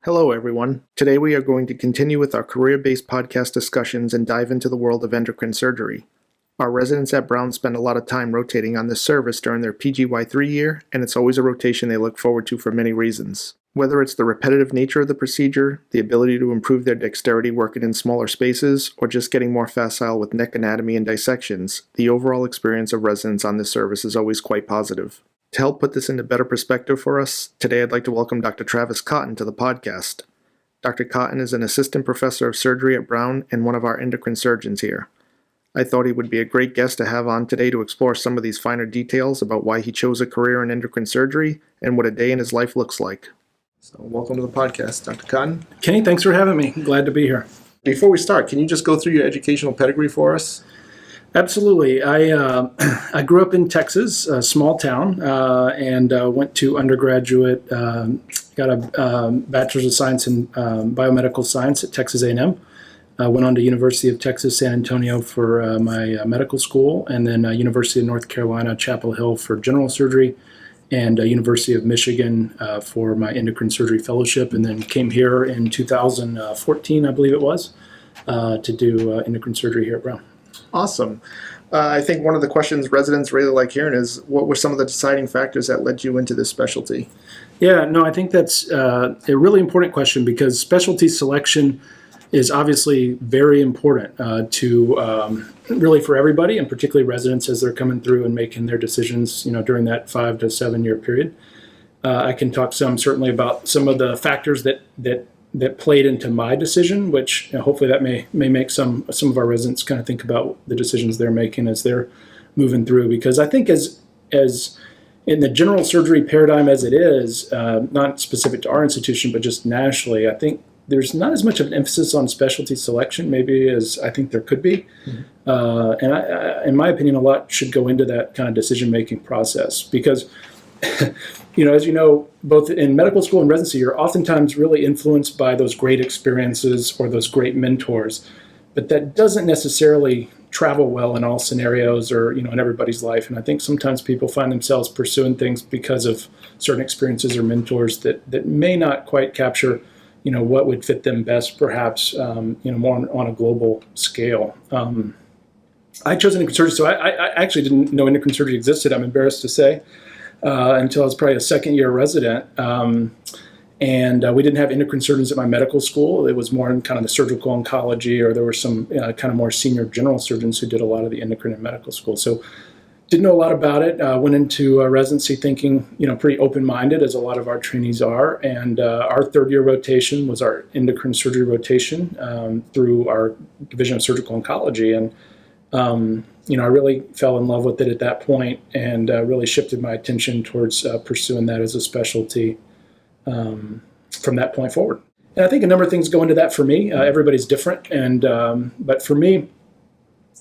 Hello, everyone. Today we are going to continue with our career-based podcast discussions and dive into the world of endocrine surgery. Our residents at Brown spend a lot of time rotating on this service during their PGY3 year, and it's always a rotation they look forward to for many reasons. Whether it's the repetitive nature of the procedure, the ability to improve their dexterity working in smaller spaces, or just getting more facile with neck anatomy and dissections, the overall experience of residents on this service is always quite positive. To help put this into better perspective for us, today I'd like to welcome Dr. Travis Cotton to the podcast. Dr. Cotton is an assistant professor of surgery at Brown and one of our endocrine surgeons here. I thought he would be a great guest to have on today to explore some of these finer details about why he chose a career in endocrine surgery and what a day in his life looks like. So welcome to the podcast, Dr. Cotton. Kenny, thanks for having me. Glad to be here. Before we start, can you just go through your educational pedigree for us? Absolutely. I grew up in Texas, a small town, and went to undergraduate, got a bachelor's of science in biomedical science at Texas A&M. Went on to University of Texas, San Antonio for my medical school, and then University of North Carolina, Chapel Hill for general surgery, and University of Michigan for my endocrine surgery fellowship, and then came here in 2014, I believe it was, to do endocrine surgery here at Brown. Awesome. I think one of the questions residents really like hearing is, what were some of the deciding factors that led you into this specialty? Yeah, no, I think that's a really important question because specialty selection is obviously very important to really for everybody, and particularly residents as they're coming through and making their decisions, during that 5 to 7 year period. I can talk certainly about some of the factors that played into my decision, which hopefully that may make some of our residents kind of think about the decisions they're making as they're moving through. Because I think as in the general surgery paradigm as it is, not specific to our institution, but just nationally, I think there's not as much of an emphasis on specialty selection maybe as I think there could be. Mm-hmm. And I, in my opinion, a lot should go into that kind of decision-making process because as you know, both in medical school and residency, you're oftentimes really influenced by those great experiences or those great mentors, but that doesn't necessarily travel well in all scenarios or, in everybody's life. And I think sometimes people find themselves pursuing things because of certain experiences or mentors that may not quite capture, what would fit them best, perhaps, more on a global scale. I chose endocrine surgery, so I actually didn't know endocrine surgery existed, I'm embarrassed to say. Until I was probably a second-year resident. And we didn't have endocrine surgeons at my medical school. It was more in kind of the surgical oncology, or there were some kind of more senior general surgeons who did a lot of the endocrine in medical school. So didn't know a lot about it. Went into residency thinking, pretty open-minded, as a lot of our trainees are. And our third-year rotation was our endocrine surgery rotation through our division of surgical oncology. And I really fell in love with it at that point and really shifted my attention towards pursuing that as a specialty from that point forward. And I think a number of things go into that for me. Everybody's different, but for me,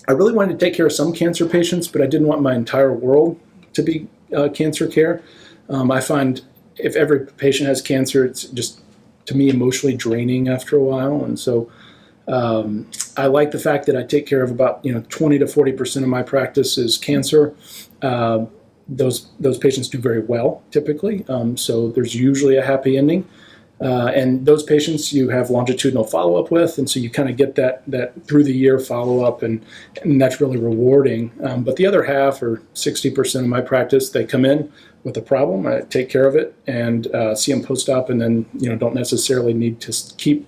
I really wanted to take care of some cancer patients, but I didn't want my entire world to be cancer care. I find if every patient has cancer, it's just, to me, emotionally draining after a while, and so I like the fact that I take care of about 20 to 40% of my practice is cancer. Those patients do very well typically, so there's usually a happy ending. And those patients you have longitudinal follow-up with, and so you kind of get that through the year follow-up, and that's really rewarding. But the other half, or 60% of my practice, they come in with a problem, I take care of it, and see them post-op, and then don't necessarily need to keep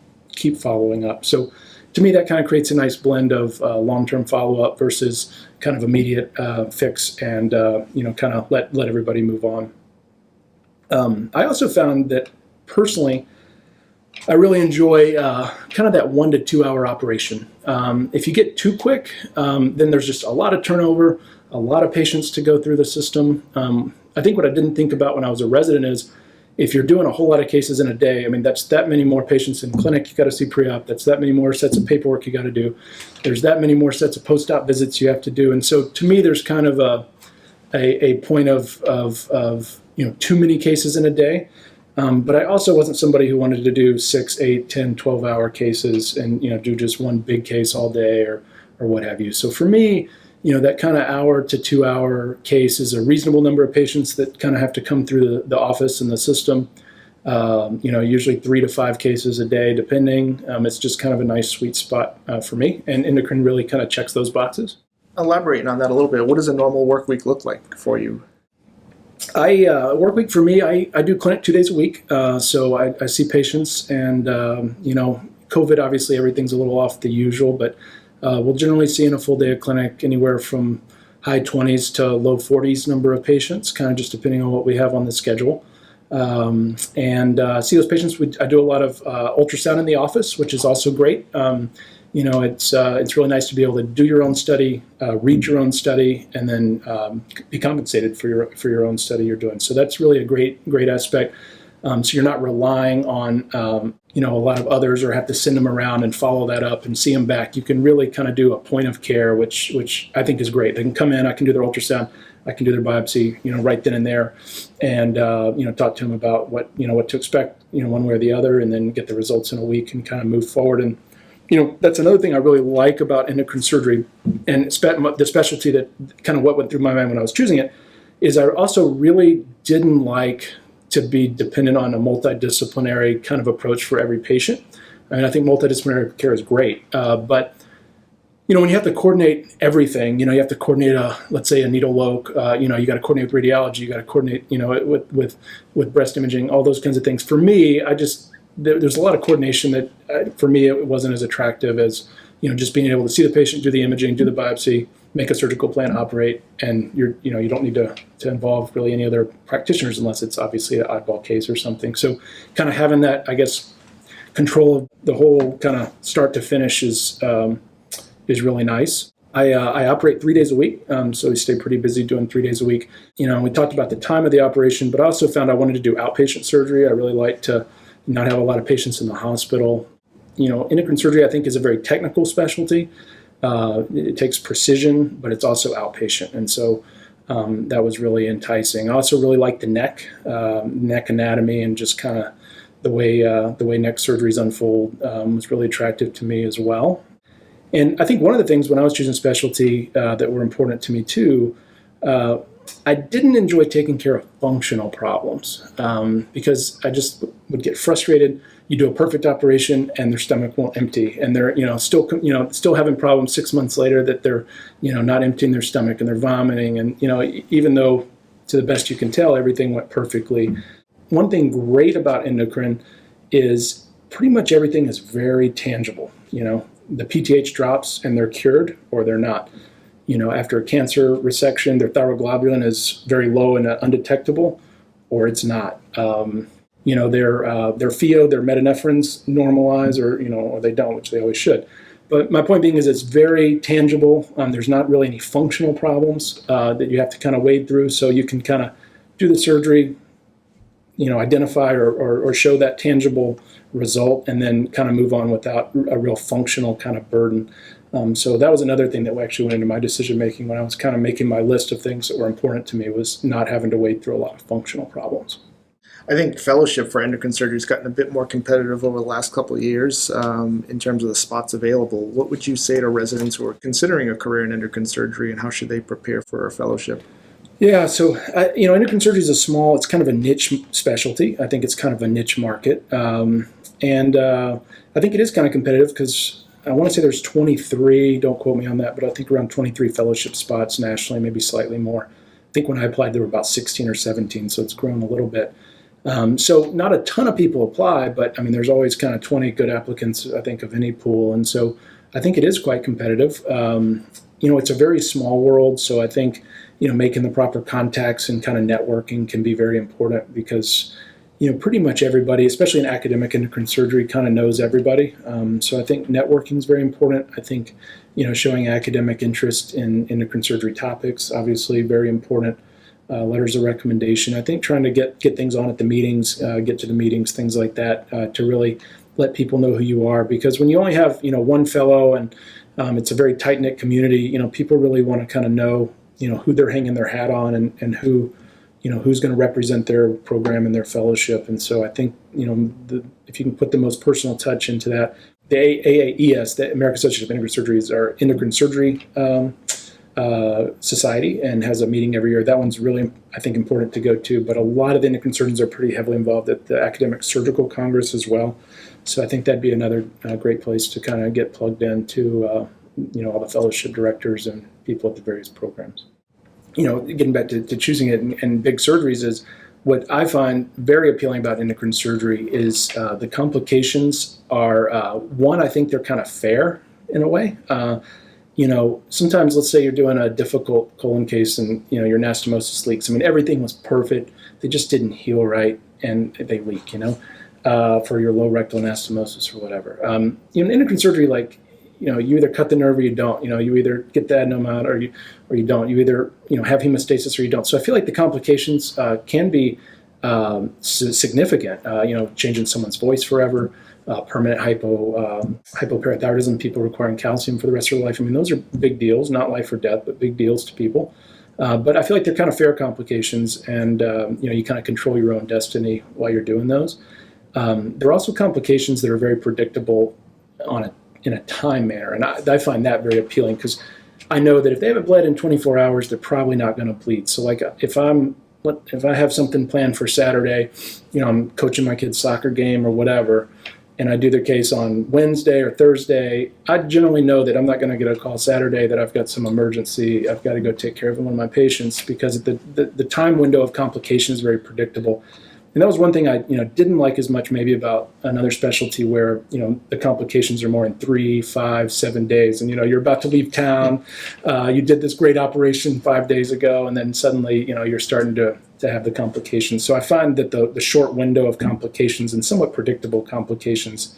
following up. So to me, that kind of creates a nice blend of long-term follow-up versus kind of immediate fix and, kind of let everybody move on. I also found that personally, I really enjoy kind of that 1 to 2 hour operation. If you get too quick, then there's just a lot of turnover, a lot of patients to go through the system. I think what I didn't think about when I was a resident is, if you're doing a whole lot of cases in a day, that's that many more patients in clinic you got to see pre-op. That's that many more sets of paperwork you got to do. There's that many more sets of post-op visits you have to do. And so to me, there's kind of a point of too many cases in a day. But I also wasn't somebody who wanted to do 6, 8, 10, 12-hour cases and do just one big case all day or what have you. So for me, that kind of hour to 2 hour case is a reasonable number of patients that kind of have to come through the office and the system. Usually 3 to 5 cases a day, depending. It's just kind of a nice sweet spot for me, and endocrine really kind of checks those boxes. Elaborating on that a little bit, what does a normal work week look like for you? Work week for me, I do clinic 2 days a week. So I see patients, and, COVID, obviously everything's a little off the usual, but we'll generally see in a full day of clinic anywhere from high 20s to low 40s number of patients, kind of just depending on what we have on the schedule. See those patients. I do a lot of ultrasound in the office, which is also great. It's really nice to be able to do your own study, read your own study, and then be compensated for your own study you're doing. So that's really a great aspect. So you're not relying on a lot of others, or have to send them around and follow that up and see them back. You can really kind of do a point of care, which I think is great. They can come in, I can do their ultrasound, I can do their biopsy, right then and there, and talk to them about what to expect, one way or the other, and then get the results in a week and kind of move forward. And that's another thing I really like about endocrine surgery, and the specialty that kind of what went through my mind when I was choosing it, is I also really didn't like to be dependent on a multidisciplinary kind of approach for every patient. I mean, I think multidisciplinary care is great, but when you have to coordinate everything, you have to coordinate let's say a needle loc, you got to coordinate with radiology, you got to coordinate, with breast imaging, all those kinds of things. For me, there's a lot of coordination that for me, it wasn't as attractive as, just being able to see the patient, do the imaging, do the biopsy, make a surgical plan, operate, and you don't need to involve really any other practitioners unless it's obviously an oddball case or something. So kind of having that, I guess, control of the whole kind of start to finish is really nice. I operate 3 days a week, so we stay pretty busy doing 3 days a week. We talked about the time of the operation, but I also found I wanted to do outpatient surgery. I really like to not have a lot of patients in the hospital. Endocrine surgery, I think, is a very technical specialty. It takes precision, but it's also outpatient, and so that was really enticing. I also really like the neck anatomy, and just kind of the way neck surgeries unfold was really attractive to me as well. And I think one of the things when I was choosing specialty that were important to me too, I didn't enjoy taking care of functional problems because I just would get frustrated. You do a perfect operation and their stomach won't empty, and they're still having problems 6 months later that they're not emptying their stomach and they're vomiting, and even though to the best you can tell everything went perfectly. One thing great about endocrine is pretty much everything is very tangible. The PTH drops and they're cured or they're not. After a cancer resection, their thyroglobulin is very low and undetectable, or it's not. Their FeO, their metanephrines normalize, or they don't, which they always should. But my point being is it's very tangible. There's not really any functional problems that you have to kind of wade through. So you can kind of do the surgery, identify or show that tangible result, and then kind of move on without a real functional kind of burden. So that was another thing that actually went into my decision making when I was kind of making my list of things that were important to me, was not having to wade through a lot of functional problems. I think fellowship for endocrine surgery has gotten a bit more competitive over the last couple of years in terms of the spots available. What would you say to residents who are considering a career in endocrine surgery, and how should they prepare for a fellowship? Yeah, so endocrine surgery is it's kind of a niche specialty. I think it's kind of a niche market, and I think it is kind of competitive because I want to say there's 23. Don't quote me on that, but I think around 23 fellowship spots nationally, maybe slightly more. I think when I applied there were about 16 or 17, so it's grown a little bit. So not a ton of people apply, but I mean there's always kind of 20 good applicants, I think, of any pool, and so I think it is quite competitive. It's a very small world, so I think making the proper contacts and kind of networking can be very important, because pretty much everybody, especially in academic endocrine surgery, kind of knows everybody. So I think networking is very important. I think showing academic interest in endocrine surgery topics, obviously very important. Letters of recommendation. I think trying to get things on at the meetings, get to the meetings, things like that, to really let people know who you are. Because when you only have one fellow, and it's a very tight knit community, people really want to kind of know who they're hanging their hat on, and who who's going to represent their program and their fellowship. And so I think if you can put the most personal touch into that, the AAES, the American Association of Endocrine Surgery, is our endocrine surgery Society and has a meeting every year. That one's really, I think, important to go to. But a lot of the endocrine surgeons are pretty heavily involved at the Academic Surgical Congress as well. So I think that'd be another great place to kind of get plugged into, all the fellowship directors and people at the various programs. Getting back to choosing it and big surgeries is what I find very appealing about endocrine surgery is the complications are, one, I think they're kind of fair in a way. Sometimes let's say you're doing a difficult colon case and, your anastomosis leaks. I mean, everything was perfect. They just didn't heal right and they leak, for your low rectal anastomosis or whatever. In endocrine surgery, you either cut the nerve or you don't. You either get the adenoma out or you don't. You either, have hemostasis or you don't. So I feel like the complications can be significant, changing someone's voice forever, permanent hypoparathyroidism, people requiring calcium for the rest of their life. I mean, those are big deals, not life or death, but big deals to people. But I feel like they're kind of fair complications, and you kind of control your own destiny while you're doing those. There are also complications that are very predictable in a time manner, and I find that very appealing because I know that if they haven't bled in 24 hours, they're probably not going to bleed. So if I have something planned for Saturday, I'm coaching my kid's soccer game or whatever, and I do their case on Wednesday or Thursday, I generally know that I'm not going to get a call Saturday that I've got some emergency. I've got to go take care of one of my patients because the time window of complication is very predictable. And that was one thing I didn't like as much maybe about another specialty where the complications are more in 3, 5, 7 days, and you're about to leave town, you did this great operation 5 days ago, and then suddenly you're starting to have the complications. So I find that the short window of complications and somewhat predictable complications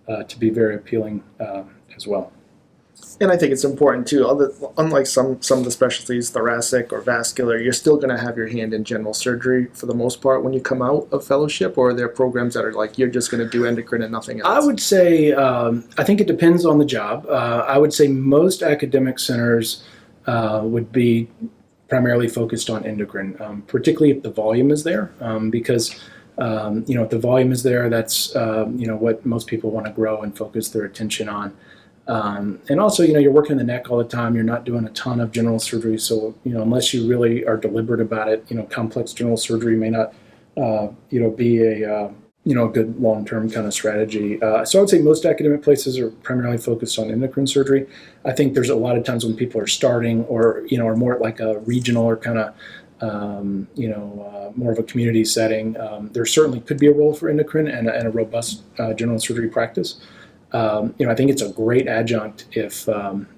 to be very appealing as well. And I think it's important too. Unlike some of the specialties, thoracic or vascular, you're still going to have your hand in general surgery for the most part when you come out of fellowship. Or are there programs that are like you're just going to do endocrine and nothing else? I would say I think it depends on the job. I would say most academic centers would be primarily focused on endocrine, particularly if the volume is there, because if the volume is there, that's what most people want to grow and focus their attention on. And also, you're working the neck all the time. You're not doing a ton of general surgery. So, unless you really are deliberate about it, complex general surgery may not, be a good long-term kind of strategy. So I would say most academic places are primarily focused on endocrine surgery. I think there's a lot of times when people are starting or, are more like a regional or kind of, more of a community setting. There certainly could be a role for endocrine and a robust general surgery practice. I think it's a great adjunct if,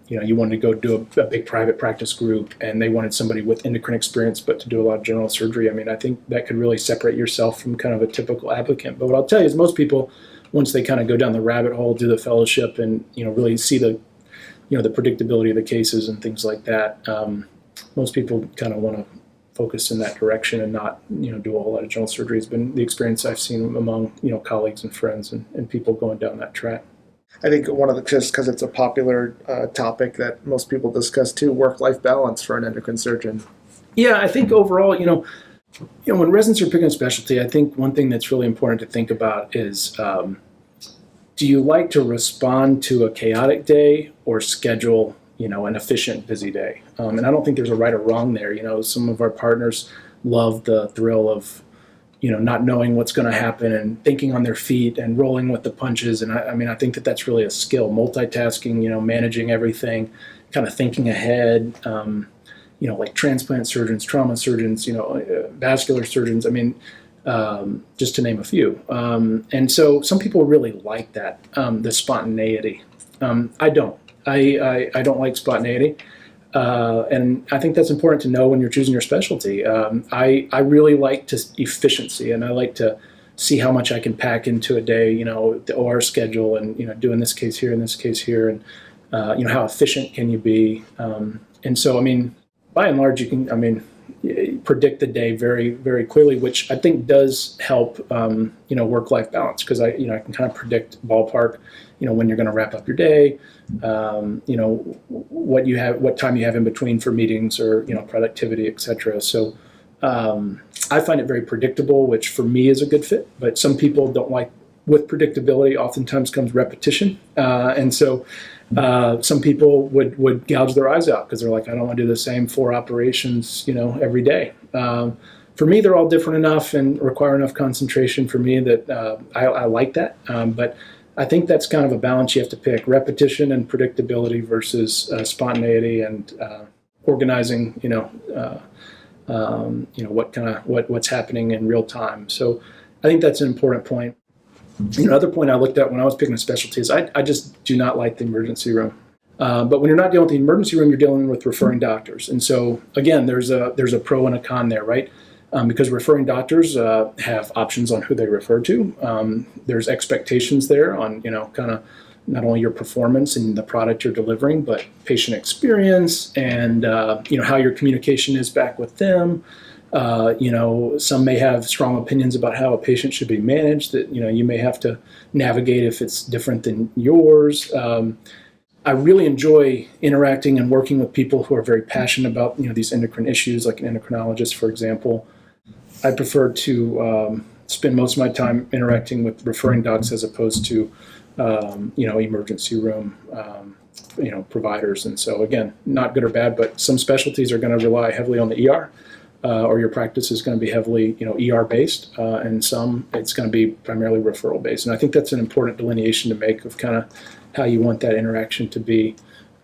you wanted to go do a big private practice group and they wanted somebody with endocrine experience, but to do a lot of general surgery. I mean, I think that could really separate yourself from kind of a typical applicant. But what I'll tell you is most people, once they kind of go down the rabbit hole, do the fellowship and, really see the predictability of the cases and things like that, most people kind of want to focus in that direction and not, do a whole lot of general surgery. Has been the experience I've seen among, colleagues and friends and people going down that track. I think just because it's a popular topic that most people discuss too, work-life balance for an endocrine surgeon. Yeah, I think overall, when residents are picking a specialty, I think one thing that's really important to think about is, do you like to respond to a chaotic day or schedule, an efficient, busy day? And I don't think there's a right or wrong there. Some of our partners love the thrill of not knowing what's going to happen and thinking on their feet and rolling with the punches. And I think that that's really a skill, multitasking, managing everything, kind of thinking ahead, like transplant surgeons, trauma surgeons, vascular surgeons. Just to name a few. And so some people really like that, the spontaneity. I don't. I don't like spontaneity. And I think that's important to know when you're choosing your specialty. I really like efficiency, and I like to see how much I can pack into a day, the OR schedule and, doing this case here and this case here, and, how efficient can you be? And so, by and large, you can, predict the day very, very clearly, which I think does help, work-life balance, because I can kind of predict ballpark, when you're going to wrap up your day, what time you have in between for meetings or, productivity, et cetera. So I find it very predictable, which for me is a good fit, but some people don't like. With predictability, oftentimes comes repetition. And so Some people would gouge their eyes out because they're like, I don't want to do the same 4 operations, every day. For me, they're all different enough and require enough concentration for me that I like that. But I think that's kind of a balance you have to pick: repetition and predictability versus spontaneity and organizing. What's happening in real time. So I think that's an important point. Another point I looked at when I was picking a specialty is I just do not like the emergency room. But when you're not dealing with the emergency room, you're dealing with referring doctors. And so, again, there's a pro and a con there, right? Because referring doctors have options on who they refer to. There's expectations there on, kind of not only your performance and the product you're delivering, but patient experience and, how your communication is back with them. Some may have strong opinions about how a patient should be managed that, you may have to navigate if it's different than yours. I really enjoy interacting and working with people who are very passionate about, these endocrine issues, like an endocrinologist, for example. I prefer to spend most of my time interacting with referring docs as opposed to, emergency room, providers. And so, again, not good or bad, but some specialties are going to rely heavily on the ER. Or your practice is going to be heavily, ER based, and some it's going to be primarily referral based. And I think that's an important delineation to make of kind of how you want that interaction to be,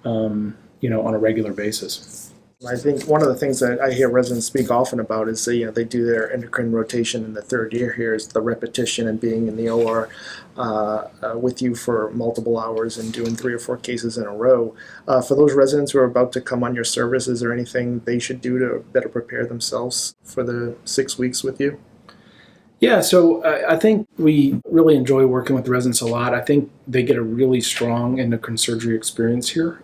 on a regular basis. I think one of the things that I hear residents speak often about is they do their endocrine rotation in the third year here is the repetition and being in the OR with you for multiple hours and doing 3 or 4 cases in a row. For those residents who are about to come on your service, is there anything they should do to better prepare themselves for the 6 weeks with you? Yeah, so I think we really enjoy working with the residents a lot. I think they get a really strong endocrine surgery experience here.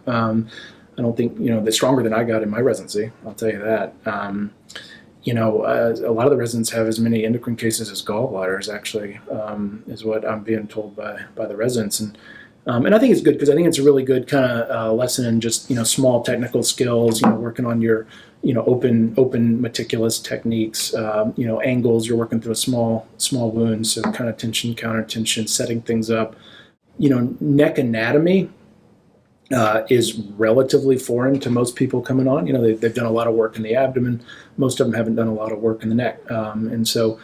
I don't think, they're stronger than I got in my residency, I'll tell you that. A lot of the residents have as many endocrine cases as gallbladders, actually, is what I'm being told by the residents. And I think it's good because I think it's a really good kind of lesson in just, small technical skills, working on your, open meticulous techniques, angles. You're working through a small wound, so kind of tension, counter tension, setting things up. Neck anatomy is relatively foreign to most people coming on. They've done a lot of work in the abdomen. Most of them haven't done a lot of work in the neck. And so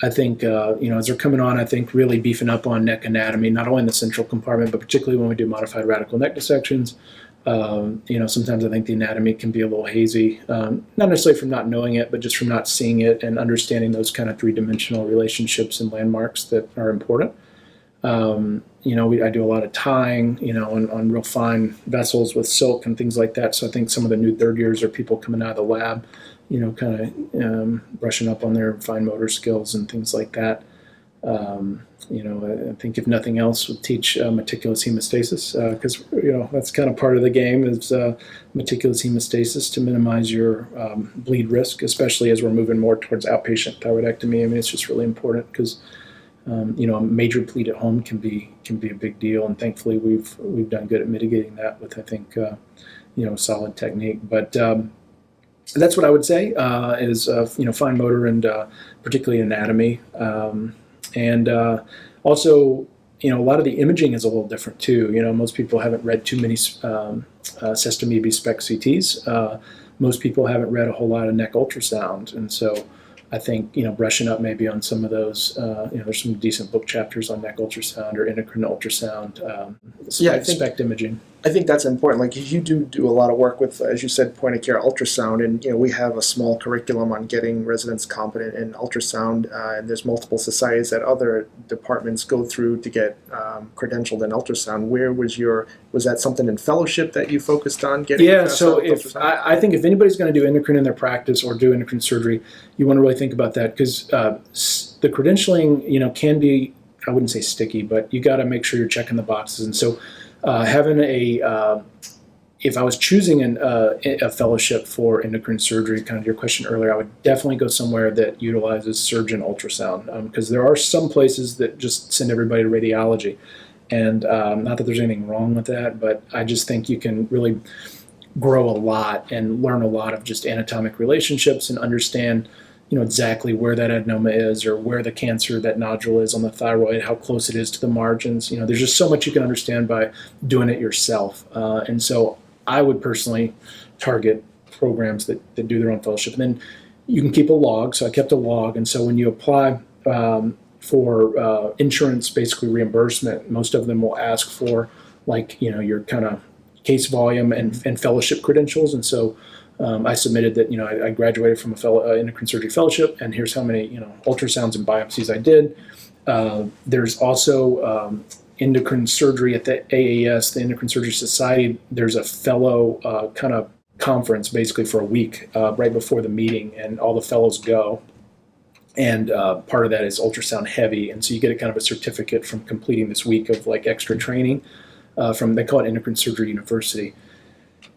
I think, as they're coming on, I think really beefing up on neck anatomy, not only in the central compartment, but particularly when we do modified radical neck dissections. Sometimes I think the anatomy can be a little hazy, not necessarily from not knowing it, but just from not seeing it and understanding those kind of 3-dimensional relationships and landmarks that are important. I do a lot of tying, on real fine vessels with silk and things like that. So I think some of the new third years are people coming out of the lab, kind of brushing up on their fine motor skills and things like that. I think if nothing else, would teach meticulous hemostasis because, that's kind of part of the game is meticulous hemostasis to minimize your bleed risk, especially as we're moving more towards outpatient thyroidectomy. I mean, it's just really important because a major bleed at home can be a big deal, and thankfully we've done good at mitigating that with I think solid technique. But that's what I would say is fine motor and particularly anatomy, and also a lot of the imaging is a little different too. Most people haven't read too many sestamibi spec CTs. Most people haven't read a whole lot of neck ultrasound, and so I think, brushing up maybe on some of those, there's some decent book chapters on neck ultrasound or endocrine ultrasound, spec imaging. I think that's important. Like you do a lot of work with, as you said, point of care ultrasound, and we have a small curriculum on getting residents competent in ultrasound, and there's multiple societies that other departments go through to get credentialed in ultrasound. Where was that something in fellowship that you focused on getting? Yeah, so I think if anybody's going to do endocrine in their practice or do endocrine surgery, you want to really think about that because the credentialing, can be, I wouldn't say sticky, but you got to make sure you're checking the boxes, and so. Having if I was choosing a fellowship for endocrine surgery, kind of your question earlier, I would definitely go somewhere that utilizes surgeon ultrasound because there are some places that just send everybody to radiology. And not that there's anything wrong with that, but I just think you can really grow a lot and learn a lot of just anatomic relationships and understand, exactly where that adenoma is or where the cancer, that nodule is on the thyroid, how close it is to the margins. There's just so much you can understand by doing it yourself. And so I would personally target programs that do their own fellowship. And then you can keep a log. So I kept a log. And so when you apply for insurance, basically reimbursement, most of them will ask for your kind of case volume and fellowship credentials. And so I submitted that, I graduated from a endocrine surgery fellowship, and here's how many, ultrasounds and biopsies I did. There's also endocrine surgery at the AAS, the Endocrine Surgery Society. There's a fellow kind of conference basically for a week right before the meeting, and all the fellows go. And part of that is ultrasound heavy. And so you get a kind of a certificate from completing this week of extra training they call it Endocrine Surgery University.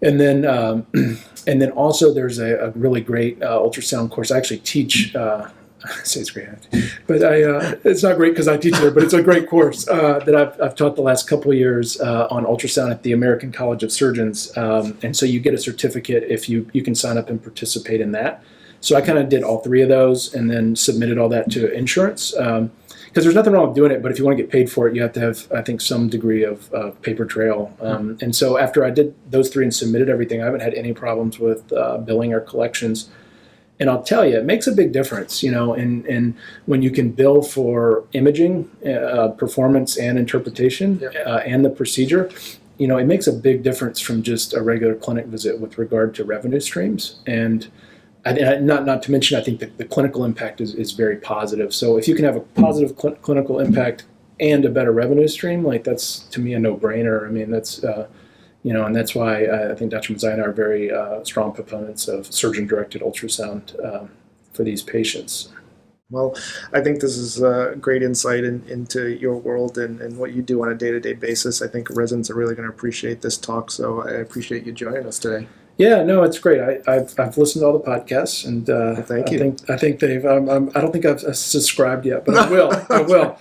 And then also there's a really great ultrasound course. I actually teach. I say it's great, but it's not great because I teach there. But it's a great course that I've taught the last couple of years on ultrasound at the American College of Surgeons. And so you get a certificate if you can sign up and participate in that. So I kind of did all three of those and then submitted all that to insurance. Because there's nothing wrong with doing it, but if you want to get paid for it, you have to have, I think, some degree of paper trail. And so after I did those three and submitted everything, I haven't had any problems with billing or collections. And I'll tell you, it makes a big difference, in when you can bill for imaging, performance, and interpretation, and the procedure. It makes a big difference from just a regular clinic visit with regard to revenue streams. And not to mention, I think that the clinical impact is very positive. So if you can have a positive clinical impact and a better revenue stream, that's to me a no-brainer. I mean, that's and that's why I think Dr. Mazzai and I are very strong proponents of surgeon-directed ultrasound for these patients. Well, I think this is a great insight into your world and what you do on a day-to-day basis. I think residents are really going to appreciate this talk, so I appreciate you joining us today. Yeah, no, it's great. I've listened to all the podcasts, and thank you. I think they've. I don't think I've subscribed yet, but I will. I will.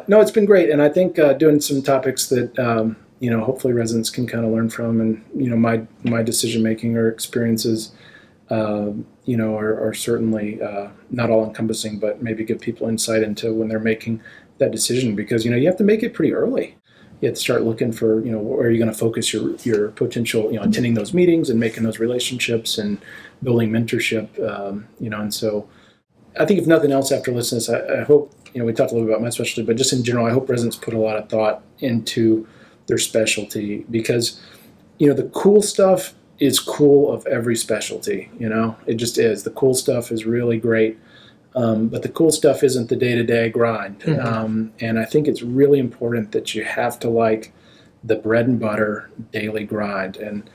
No, it's been great, and I think doing some topics that hopefully residents can kind of learn from, and my decision making or experiences, are certainly not all encompassing, but maybe give people insight into when they're making that decision, because you have to make it pretty early. You have to start looking for, where are you going to focus your potential, attending those meetings and making those relationships and building mentorship, and so I think if nothing else after listening to this, I hope, we talked a little bit about my specialty, but just in general, I hope residents put a lot of thought into their specialty, because, the cool stuff is cool of every specialty, it just is. The cool stuff is really great. But the cool stuff isn't the day-to-day grind. Mm-hmm. And I think it's really important that you have to like the bread and butter daily grind. And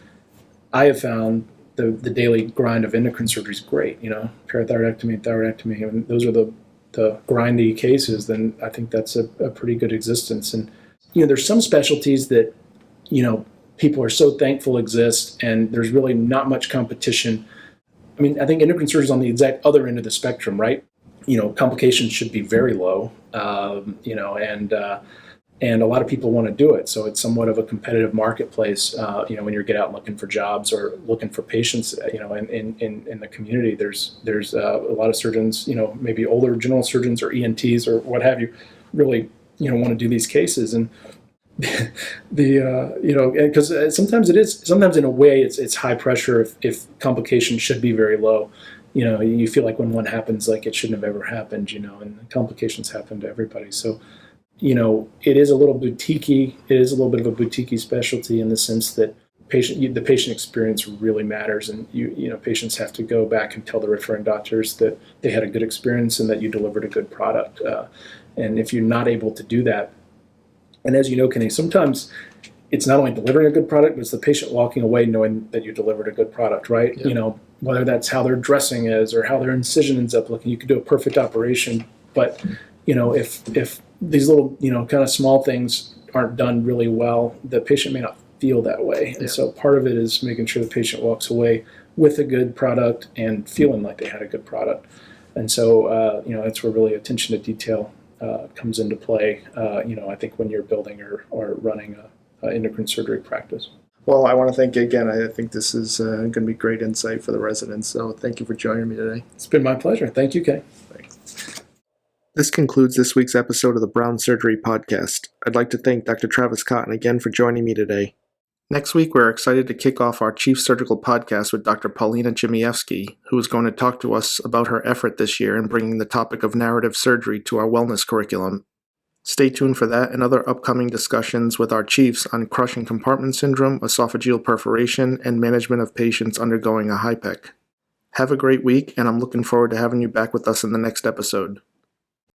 I have found the daily grind of endocrine surgery is great. Parathyroidectomy, thyroidectomy, and those are the grindy cases. Then I think that's a pretty good existence. And, there's some specialties that, people are so thankful exist, and there's really not much competition. I mean, I think endocrine surgery is on the exact other end of the spectrum, right? Complications should be very low, and a lot of people want to do it. So it's somewhat of a competitive marketplace, when you get out looking for jobs or looking for patients, in the community. There's a lot of surgeons, maybe older general surgeons or ENTs or what have you, really, want to do these cases. And because sometimes in a way it's high pressure if complications should be very low. You feel like when one happens, like it shouldn't have ever happened, and complications happen to everybody. So, it is a little boutiquey. It is a little bit of a boutiquey specialty in the sense that the patient experience really matters, and patients have to go back and tell the referring doctors that they had a good experience and that you delivered a good product. And if you're not able to do that, and as you know, Kenny, sometimes it's not only delivering a good product, but it's the patient walking away knowing that you delivered a good product, right? Yeah. Whether that's how their dressing is or how their incision ends up looking. You could do a perfect operation, but if these little kind of small things aren't done really well, the patient may not feel that way. And so part of it is making sure the patient walks away with a good product and feeling like they had a good product. And so that's where really attention to detail comes into play. I think when you're building or running a endocrine surgery practice. Well, I want to thank you again. I think this is going to be great insight for the residents, so thank you for joining me today. It's been my pleasure. Thank you, Kay. This concludes this week's episode of the Brown Surgery Podcast. I'd like to thank Dr. Travis Cotton again for joining me today. Next week, we're excited to kick off our Chief Surgical Podcast with Dr. Paulina Chmiewski, who is going to talk to us about her effort this year in bringing the topic of narrative surgery to our wellness curriculum. Stay tuned for that and other upcoming discussions with our chiefs on crushing compartment syndrome, esophageal perforation, and management of patients undergoing a HIPEC. Have a great week, and I'm looking forward to having you back with us in the next episode.